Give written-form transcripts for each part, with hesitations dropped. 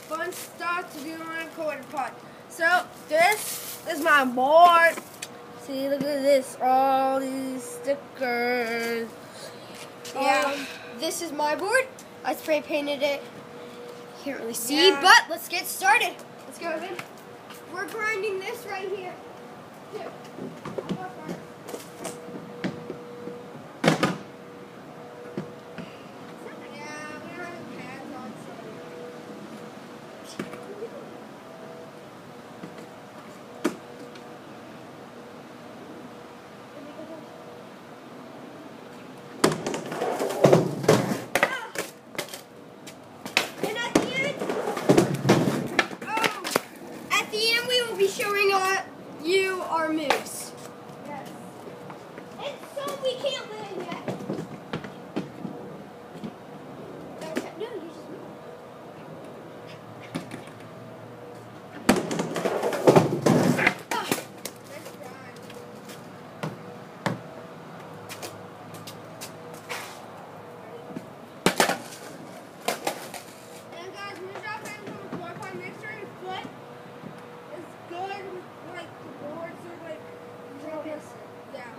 fun stuff to do on a quarter pot. So this is my board. See, look at this, all these stickers. Yeah, this is my board. I spray painted it. Can't really see, Yeah. but let's get started. Let's go, Evan. We're grinding this right here. Here. I'll go first. Yeah, we don't have pads on, And at the end, we will be showing you our moves. yes. And so we can't land yet. Okay, no, you just move. Nice grind. And guys, when you drop hands on the floor pot, make sure your foot is good with like the boards or like this. Yeah.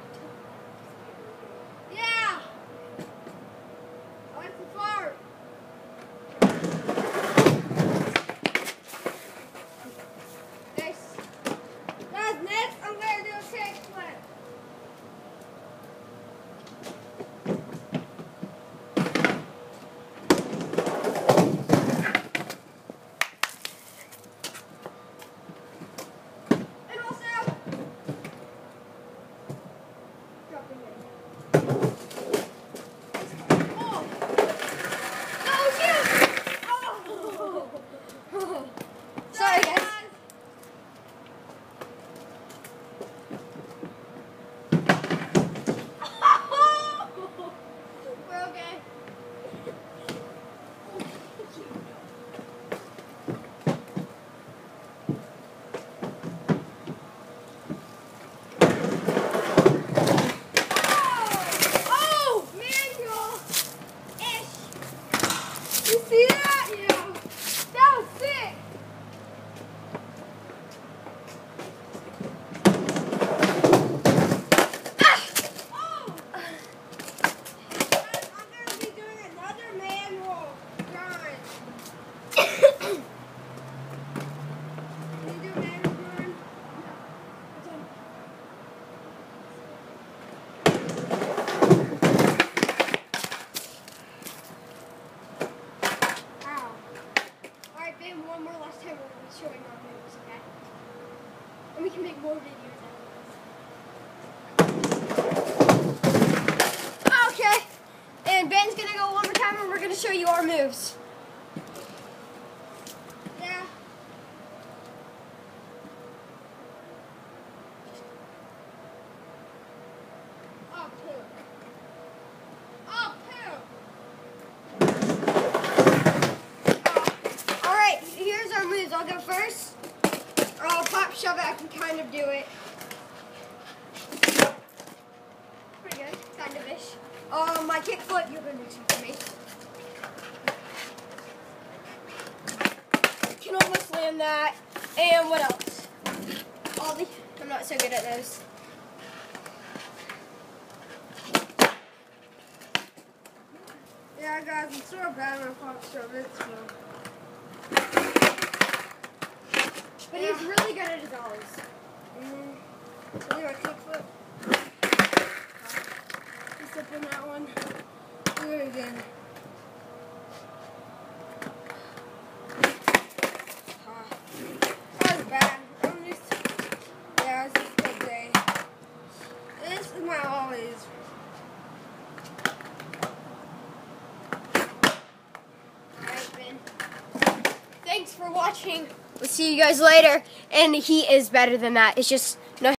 Yeah! I like the fart. Nice. Guys, next I'm gonna do a kick flip. And also, dropping it. Oh! Oh, shoot! Oh! Sorry, guys. We're okay. Oh! Manual-ish. You see that? Yeah. That was sick. Oh! Guys, I'm gonna be doing another manual grind. Can you do manual grind? Ow. Alright, babe, one more last time we're going to be showing our moves, okay? And we can make more videos out of this. Okay. And Ben's going to go one more time and we're going to show you our moves. Yeah. Oh, poop. Oh, poop. Alright, here's our moves. I'll go first. Or I'll pop shove it. I can kind of do it. Pretty good. Kind of ish. My kick flip, you're going to do for me. Can almost land that. And what else? I'm not so good at those. Yeah, guys, I'm sort of bad when I pop shove it, so. But he's really good at his ollies. So do a kick flip. Just up in that one. Do it again. That was bad. I'm just, yeah, it's just a good day. This is my always. Alright, Ben. Thanks for watching. We'll see you guys later. And he is better than that. It's just